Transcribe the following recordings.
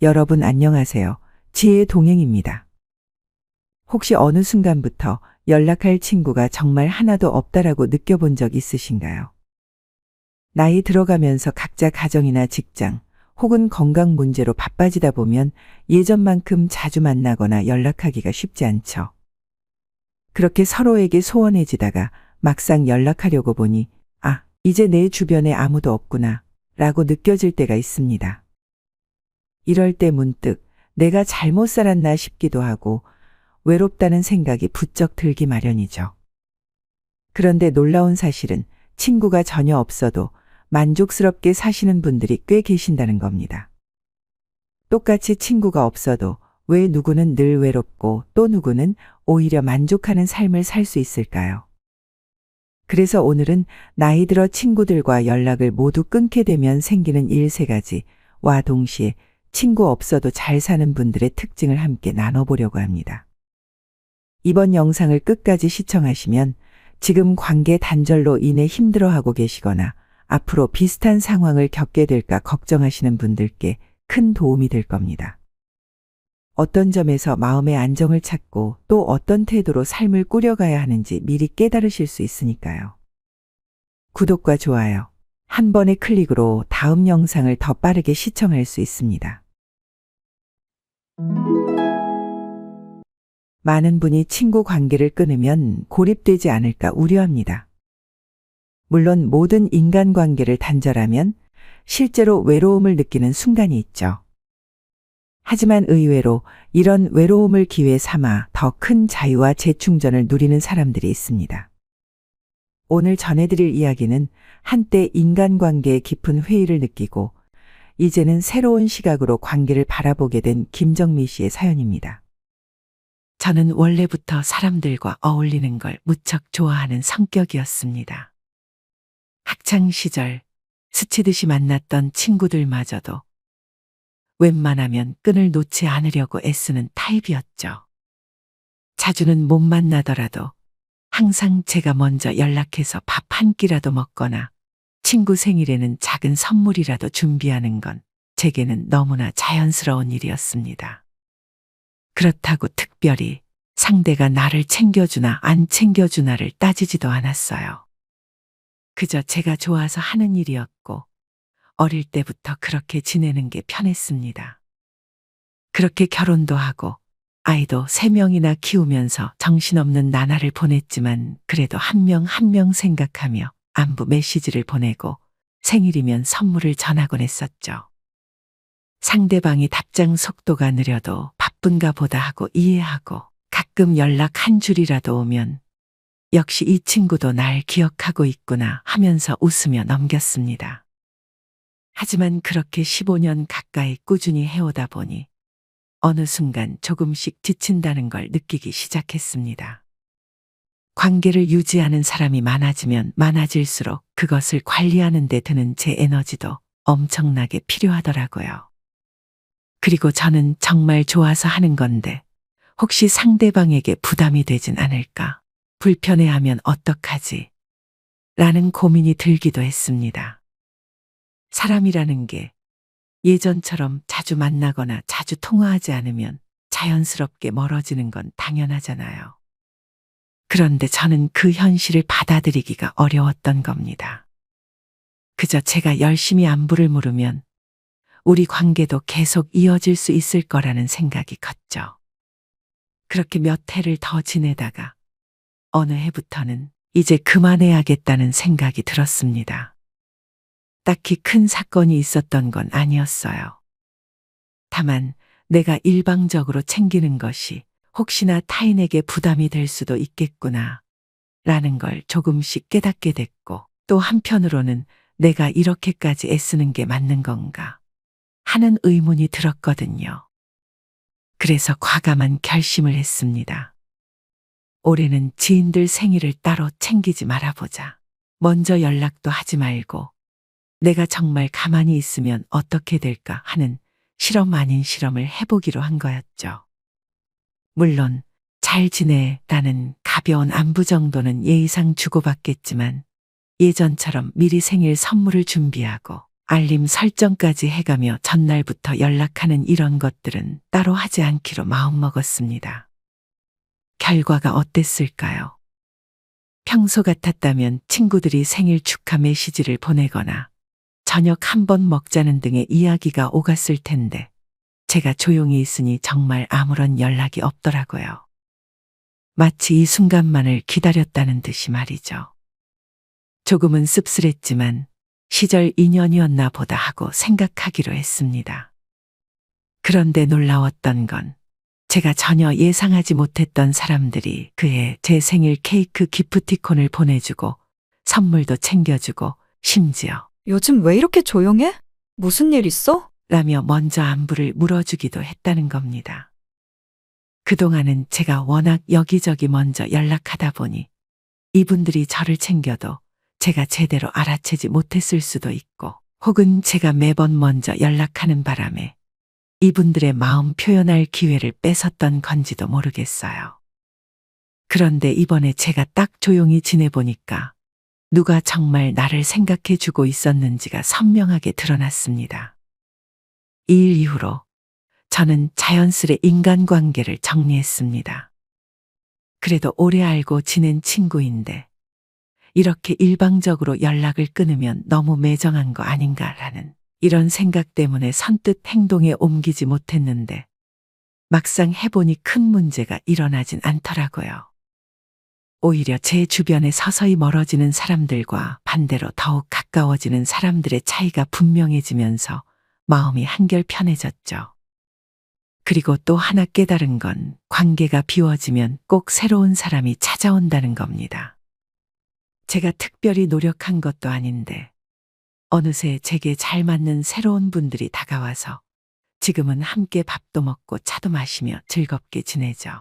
여러분 안녕하세요. 지혜의 동행입니다. 혹시 어느 순간부터 연락할 친구가 정말 하나도 없다라고 느껴본 적 있으신가요? 나이 들어가면서 각자 가정이나 직장 혹은 건강 문제로 바빠지다 보면 예전만큼 자주 만나거나 연락하기가 쉽지 않죠. 그렇게 서로에게 소원해지다가 막상 연락하려고 보니 이제 내 주변에 아무도 없구나 라고 느껴질 때가 있습니다. 이럴 때 문득 내가 잘못 살았나 싶기도 하고 외롭다는 생각이 부쩍 들기 마련이죠. 그런데 놀라운 사실은 친구가 전혀 없어도 만족스럽게 사시는 분들이 꽤 계신다는 겁니다. 똑같이 친구가 없어도 왜 누구는 늘 외롭고 또 누구는 오히려 만족하는 삶을 살 수 있을까요? 그래서 오늘은 나이 들어 친구들과 연락을 모두 끊게 되면 생기는 일 3가지와 동시에 친구 없어도 잘 사는 분들의 특징을 함께 나눠보려고 합니다. 이번 영상을 끝까지 시청하시면 지금 관계 단절로 인해 힘들어하고 계시거나 앞으로 비슷한 상황을 겪게 될까 걱정하시는 분들께 큰 도움이 될 겁니다. 어떤 점에서 마음의 안정을 찾고 또 어떤 태도로 삶을 꾸려가야 하는지 미리 깨달으실 수 있으니까요. 구독과 좋아요, 한 번의 클릭으로 다음 영상을 더 빠르게 시청할 수 있습니다. 많은 분이 친구 관계를 끊으면 고립되지 않을까 우려합니다. 물론 모든 인간관계를 단절하면 실제로 외로움을 느끼는 순간이 있죠. 하지만 의외로 이런 외로움을 기회 삼아 더 큰 자유와 재충전을 누리는 사람들이 있습니다. 오늘 전해드릴 이야기는 한때 인간관계에 깊은 회의를 느끼고 이제는 새로운 시각으로 관계를 바라보게 된 김정미 씨의 사연입니다. 저는 원래부터 사람들과 어울리는 걸 무척 좋아하는 성격이었습니다. 학창 시절 스치듯이 만났던 친구들마저도 웬만하면 끈을 놓지 않으려고 애쓰는 타입이었죠. 자주는 못 만나더라도 항상 제가 먼저 연락해서 밥 한 끼라도 먹거나 친구 생일에는 작은 선물이라도 준비하는 건 제게는 너무나 자연스러운 일이었습니다. 그렇다고 특별히 상대가 나를 챙겨주나 안 챙겨주나를 따지지도 않았어요. 그저 제가 좋아서 하는 일이었고 어릴 때부터 그렇게 지내는 게 편했습니다. 그렇게 결혼도 하고 아이도 3명이나 키우면서 정신없는 나날을 보냈지만 그래도 한 명 한 명 생각하며 안부 메시지를 보내고 생일이면 선물을 전하곤 했었죠. 상대방이 답장 속도가 느려도 바쁜가 보다 하고 이해하고 가끔 연락 한 줄이라도 오면 역시 이 친구도 날 기억하고 있구나 하면서 웃으며 넘겼습니다. 하지만 그렇게 15년 가까이 꾸준히 해오다 보니 어느 순간 조금씩 지친다는 걸 느끼기 시작했습니다. 관계를 유지하는 사람이 많아지면 많아질수록 그것을 관리하는 데 드는 제 에너지도 엄청나게 필요하더라고요. 그리고 저는 정말 좋아서 하는 건데 혹시 상대방에게 부담이 되진 않을까? 불편해하면 어떡하지? 라는 고민이 들기도 했습니다. 사람이라는 게 예전처럼 자주 만나거나 자주 통화하지 않으면 자연스럽게 멀어지는 건 당연하잖아요. 그런데 저는 그 현실을 받아들이기가 어려웠던 겁니다. 그저 제가 열심히 안부를 물으면 우리 관계도 계속 이어질 수 있을 거라는 생각이 컸죠. 그렇게 몇 해를 더 지내다가 어느 해부터는 이제 그만해야겠다는 생각이 들었습니다. 딱히 큰 사건이 있었던 건 아니었어요. 다만 내가 일방적으로 챙기는 것이 혹시나 타인에게 부담이 될 수도 있겠구나 라는 걸 조금씩 깨닫게 됐고 또 한편으로는 내가 이렇게까지 애쓰는 게 맞는 건가 하는 의문이 들었거든요. 그래서 과감한 결심을 했습니다. 올해는 지인들 생일을 따로 챙기지 말아보자. 먼저 연락도 하지 말고 내가 정말 가만히 있으면 어떻게 될까 하는 실험 아닌 실험을 해보기로 한 거였죠. 물론 잘 지내라는 가벼운 안부 정도는 예의상 주고받겠지만 예전처럼 미리 생일 선물을 준비하고 알림 설정까지 해가며 전날부터 연락하는 이런 것들은 따로 하지 않기로 마음먹었습니다. 결과가 어땠을까요? 평소 같았다면 친구들이 생일 축하 메시지를 보내거나 저녁 한번 먹자는 등의 이야기가 오갔을 텐데 제가 조용히 있으니 정말 아무런 연락이 없더라고요. 마치 이 순간만을 기다렸다는 듯이 말이죠. 조금은 씁쓸했지만 시절 인연이었나 보다 하고 생각하기로 했습니다. 그런데 놀라웠던 건 제가 전혀 예상하지 못했던 사람들이 그해 제 생일 케이크 기프티콘을 보내주고 선물도 챙겨주고 심지어 요즘 왜 이렇게 조용해? 무슨 일 있어? 라며 먼저 안부를 물어주기도 했다는 겁니다. 그동안은 제가 워낙 여기저기 먼저 연락하다 보니 이분들이 저를 챙겨도 제가 제대로 알아채지 못했을 수도 있고 혹은 제가 매번 먼저 연락하는 바람에 이분들의 마음 표현할 기회를 뺏었던 건지도 모르겠어요. 그런데 이번에 제가 딱 조용히 지내보니까 누가 정말 나를 생각해 주고 있었는지가 선명하게 드러났습니다. 이 일 이후로 저는 자연스레 인간관계를 정리했습니다. 그래도 오래 알고 지낸 친구인데 이렇게 일방적으로 연락을 끊으면 너무 매정한 거 아닌가라는 이런 생각 때문에 선뜻 행동에 옮기지 못했는데 막상 해보니 큰 문제가 일어나진 않더라고요. 오히려 제 주변에 서서히 멀어지는 사람들과 반대로 더욱 가까워지는 사람들의 차이가 분명해지면서 마음이 한결 편해졌죠. 그리고 또 하나 깨달은 건 관계가 비워지면 꼭 새로운 사람이 찾아온다는 겁니다. 제가 특별히 노력한 것도 아닌데 어느새 제게 잘 맞는 새로운 분들이 다가와서 지금은 함께 밥도 먹고 차도 마시며 즐겁게 지내죠.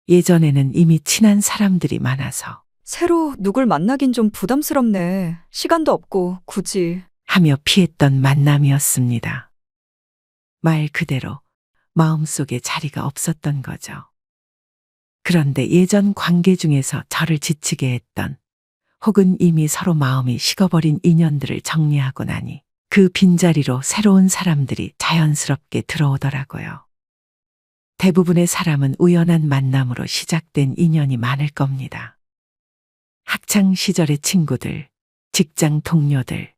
예전에는 이미 친한 사람들이 많아서 새로 누굴 만나긴 좀 부담스럽네. 시간도 없고 굳이. 하며 피했던 만남이었습니다. 말 그대로 마음속에 자리가 없었던 거죠. 그런데 예전 관계 중에서 저를 지치게 했던 혹은 이미 서로 마음이 식어버린 인연들을 정리하고 나니 그 빈자리로 새로운 사람들이 자연스럽게 들어오더라고요. 대부분의 사람은 우연한 만남으로 시작된 인연이 많을 겁니다. 학창 시절의 친구들, 직장 동료들.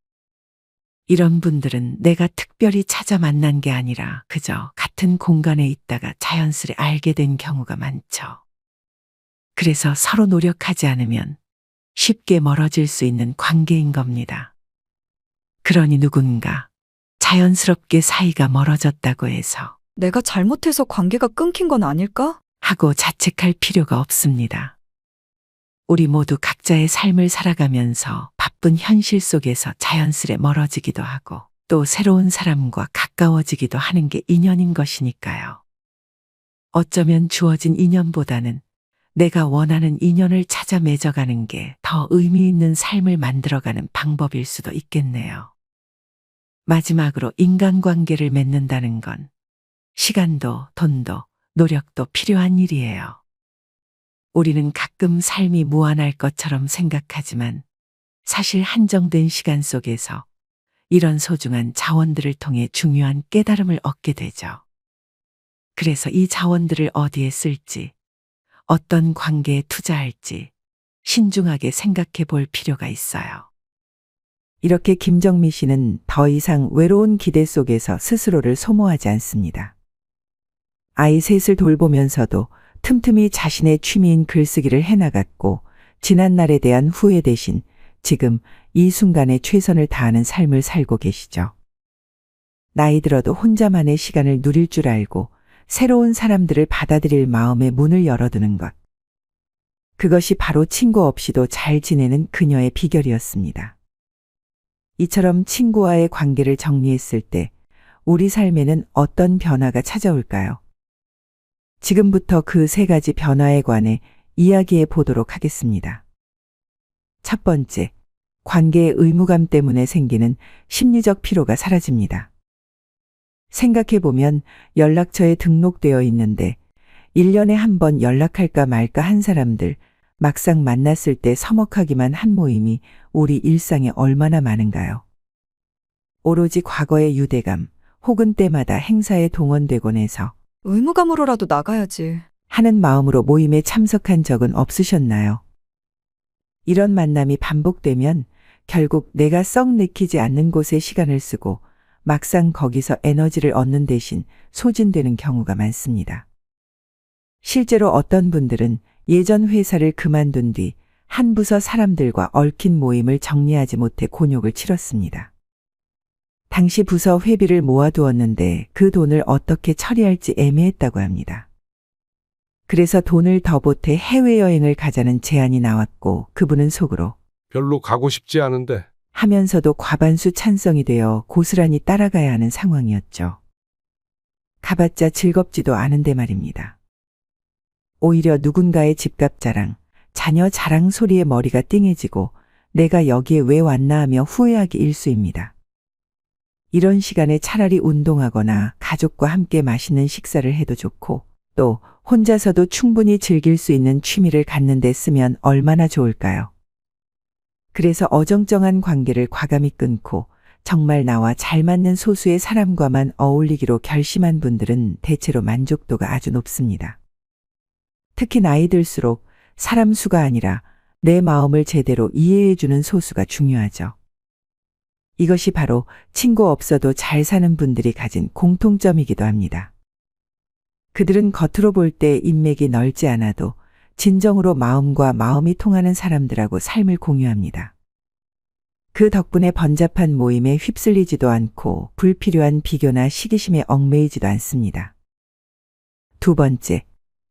이런 분들은 내가 특별히 찾아 만난 게 아니라 그저 같은 공간에 있다가 자연스레 알게 된 경우가 많죠. 그래서 서로 노력하지 않으면 쉽게 멀어질 수 있는 관계인 겁니다. 그러니 누군가 자연스럽게 사이가 멀어졌다고 해서 내가 잘못해서 관계가 끊긴 건 아닐까? 하고 자책할 필요가 없습니다. 우리 모두 각자의 삶을 살아가면서 바쁜 현실 속에서 자연스레 멀어지기도 하고 또 새로운 사람과 가까워지기도 하는 게 인연인 것이니까요. 어쩌면 주어진 인연보다는 내가 원하는 인연을 찾아 맺어가는 게 더 의미 있는 삶을 만들어가는 방법일 수도 있겠네요. 마지막으로 인간관계를 맺는다는 건 시간도 돈도 노력도 필요한 일이에요. 우리는 가끔 삶이 무한할 것처럼 생각하지만 사실 한정된 시간 속에서 이런 소중한 자원들을 통해 중요한 깨달음을 얻게 되죠. 그래서 이 자원들을 어디에 쓸지, 어떤 관계에 투자할지 신중하게 생각해 볼 필요가 있어요. 이렇게 김정미 씨는 더 이상 외로운 기대 속에서 스스로를 소모하지 않습니다. 아이 셋을 돌보면서도 틈틈이 자신의 취미인 글쓰기를 해나갔고 지난날에 대한 후회 대신 지금 이 순간에 최선을 다하는 삶을 살고 계시죠. 나이 들어도 혼자만의 시간을 누릴 줄 알고 새로운 사람들을 받아들일 마음의 문을 열어두는 것. 그것이 바로 친구 없이도 잘 지내는 그녀의 비결이었습니다. 이처럼 친구와의 관계를 정리했을 때 우리 삶에는 어떤 변화가 찾아올까요? 지금부터 그 세 가지 변화에 관해 이야기해 보도록 하겠습니다. 첫 번째, 관계의 의무감 때문에 생기는 심리적 피로가 사라집니다. 생각해 보면 연락처에 등록되어 있는데 1년에 한 번 연락할까 말까 한 사람들, 막상 만났을 때 서먹하기만 한 모임이 우리 일상에 얼마나 많은가요? 오로지 과거의 유대감 혹은 때마다 행사에 동원되곤 해서 의무감으로라도 나가야지. 하는 마음으로 모임에 참석한 적은 없으셨나요? 이런 만남이 반복되면 결국 내가 썩 내키지 않는 곳에 시간을 쓰고 막상 거기서 에너지를 얻는 대신 소진되는 경우가 많습니다. 실제로 어떤 분들은 예전 회사를 그만둔 뒤 한 부서 사람들과 얽힌 모임을 정리하지 못해 곤욕을 치렀습니다. 당시 부서 회비를 모아두었는데 그 돈을 어떻게 처리할지 애매했다고 합니다. 그래서 돈을 더 보태 해외여행을 가자는 제안이 나왔고 그분은 속으로 별로 가고 싶지 않은데. 하면서도 과반수 찬성이 되어 고스란히 따라가야 하는 상황이었죠. 가봤자 즐겁지도 않은데 말입니다. 오히려 누군가의 집값 자랑, 자녀 자랑 소리에 머리가 띵해지고 내가 여기에 왜 왔나 하며 후회하기 일쑤입니다. 이런 시간에 차라리 운동하거나 가족과 함께 맛있는 식사를 해도 좋고 또 혼자서도 충분히 즐길 수 있는 취미를 갖는 데 쓰면 얼마나 좋을까요? 그래서 어정쩡한 관계를 과감히 끊고 정말 나와 잘 맞는 소수의 사람과만 어울리기로 결심한 분들은 대체로 만족도가 아주 높습니다. 특히 나이 들수록 사람 수가 아니라 내 마음을 제대로 이해해주는 소수가 중요하죠. 이것이 바로 친구 없어도 잘 사는 분들이 가진 공통점이기도 합니다. 그들은 겉으로 볼 때 인맥이 넓지 않아도 진정으로 마음과 마음이 통하는 사람들하고 삶을 공유합니다. 그 덕분에 번잡한 모임에 휩쓸리지도 않고 불필요한 비교나 시기심에 얽매이지도 않습니다. 두 번째,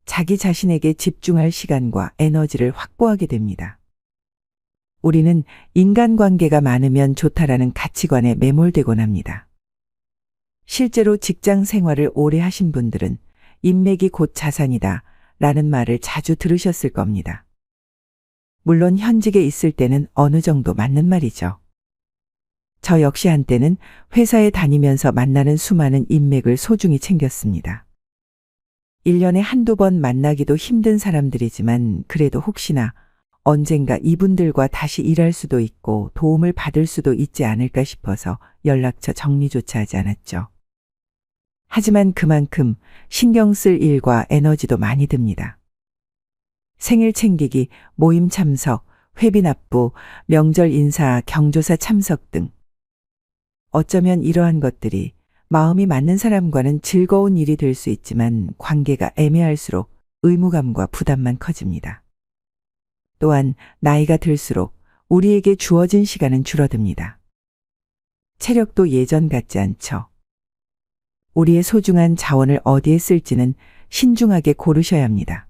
자기 자신에게 집중할 시간과 에너지를 확보하게 됩니다. 우리는 인간관계가 많으면 좋다라는 가치관에 매몰되곤 합니다. 실제로 직장 생활을 오래 하신 분들은 인맥이 곧 자산이다 라는 말을 자주 들으셨을 겁니다. 물론 현직에 있을 때는 어느 정도 맞는 말이죠. 저 역시 한때는 회사에 다니면서 만나는 수많은 인맥을 소중히 챙겼습니다. 1년에 한두 번 만나기도 힘든 사람들이지만 그래도 혹시나 언젠가 이분들과 다시 일할 수도 있고 도움을 받을 수도 있지 않을까 싶어서 연락처 정리조차 하지 않았죠. 하지만 그만큼 신경 쓸 일과 에너지도 많이 듭니다. 생일 챙기기, 모임 참석, 회비 납부, 명절 인사, 경조사 참석 등. 어쩌면 이러한 것들이 마음이 맞는 사람과는 즐거운 일이 될 수 있지만 관계가 애매할수록 의무감과 부담만 커집니다. 또한 나이가 들수록 우리에게 주어진 시간은 줄어듭니다. 체력도 예전 같지 않죠. 우리의 소중한 자원을 어디에 쓸지는 신중하게 고르셔야 합니다.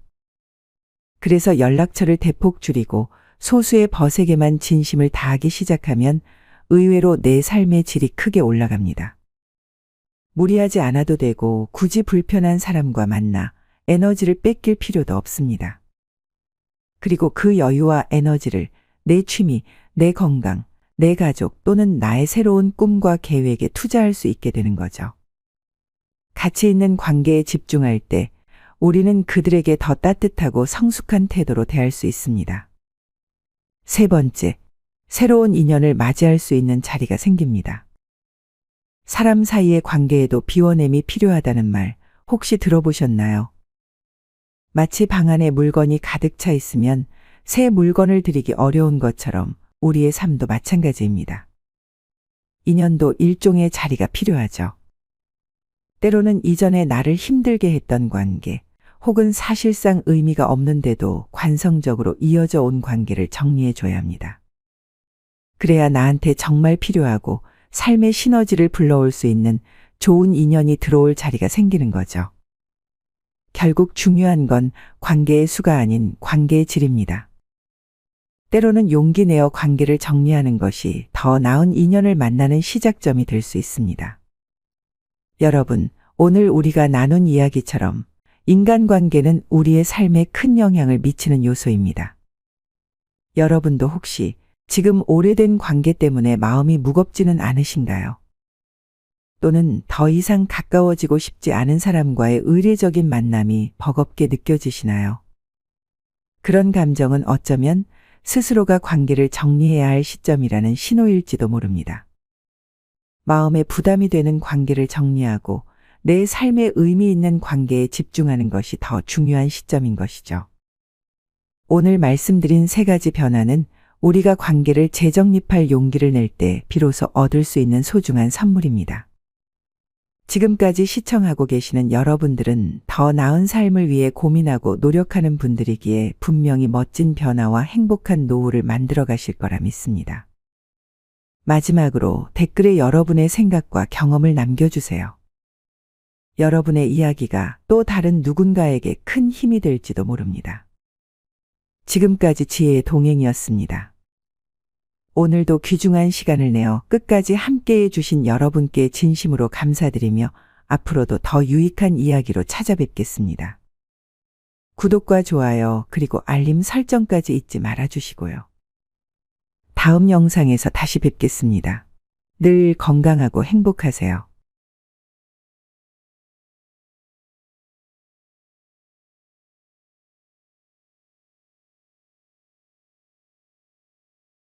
그래서 연락처를 대폭 줄이고 소수의 벗에게만 진심을 다하기 시작하면 의외로 내 삶의 질이 크게 올라갑니다. 무리하지 않아도 되고 굳이 불편한 사람과 만나 에너지를 뺏길 필요도 없습니다. 그리고 그 여유와 에너지를 내 취미, 내 건강, 내 가족 또는 나의 새로운 꿈과 계획에 투자할 수 있게 되는 거죠. 가치 있는 관계에 집중할 때 우리는 그들에게 더 따뜻하고 성숙한 태도로 대할 수 있습니다. 세 번째, 새로운 인연을 맞이할 수 있는 자리가 생깁니다. 사람 사이의 관계에도 비워냄이 필요하다는 말 혹시 들어보셨나요? 마치 방 안에 물건이 가득 차 있으면 새 물건을 들이기 어려운 것처럼 우리의 삶도 마찬가지입니다. 인연도 일종의 자리가 필요하죠. 때로는 이전에 나를 힘들게 했던 관계, 혹은 사실상 의미가 없는데도 관성적으로 이어져 온 관계를 정리해 줘야 합니다. 그래야 나한테 정말 필요하고 삶의 시너지를 불러올 수 있는 좋은 인연이 들어올 자리가 생기는 거죠. 결국 중요한 건 관계의 수가 아닌 관계의 질입니다. 때로는 용기 내어 관계를 정리하는 것이 더 나은 인연을 만나는 시작점이 될 수 있습니다. 여러분, 오늘 우리가 나눈 이야기처럼 인간관계는 우리의 삶에 큰 영향을 미치는 요소입니다. 여러분도 혹시 지금 오래된 관계 때문에 마음이 무겁지는 않으신가요? 또는 더 이상 가까워지고 싶지 않은 사람과의 의례적인 만남이 버겁게 느껴지시나요? 그런 감정은 어쩌면 스스로가 관계를 정리해야 할 시점이라는 신호일지도 모릅니다. 마음에 부담이 되는 관계를 정리하고 내 삶에 의미 있는 관계에 집중하는 것이 더 중요한 시점인 것이죠. 오늘 말씀드린 세 가지 변화는 우리가 관계를 재정립할 용기를 낼 때 비로소 얻을 수 있는 소중한 선물입니다. 지금까지 시청하고 계시는 여러분들은 더 나은 삶을 위해 고민하고 노력하는 분들이기에 분명히 멋진 변화와 행복한 노후를 만들어 가실 거라 믿습니다. 마지막으로 댓글에 여러분의 생각과 경험을 남겨주세요. 여러분의 이야기가 또 다른 누군가에게 큰 힘이 될지도 모릅니다. 지금까지 지혜의 동행이었습니다. 오늘도 귀중한 시간을 내어 끝까지 함께해 주신 여러분께 진심으로 감사드리며 앞으로도 더 유익한 이야기로 찾아뵙겠습니다. 구독과 좋아요 그리고 알림 설정까지 잊지 말아주시고요. 다음 영상에서 다시 뵙겠습니다. 늘 건강하고 행복하세요.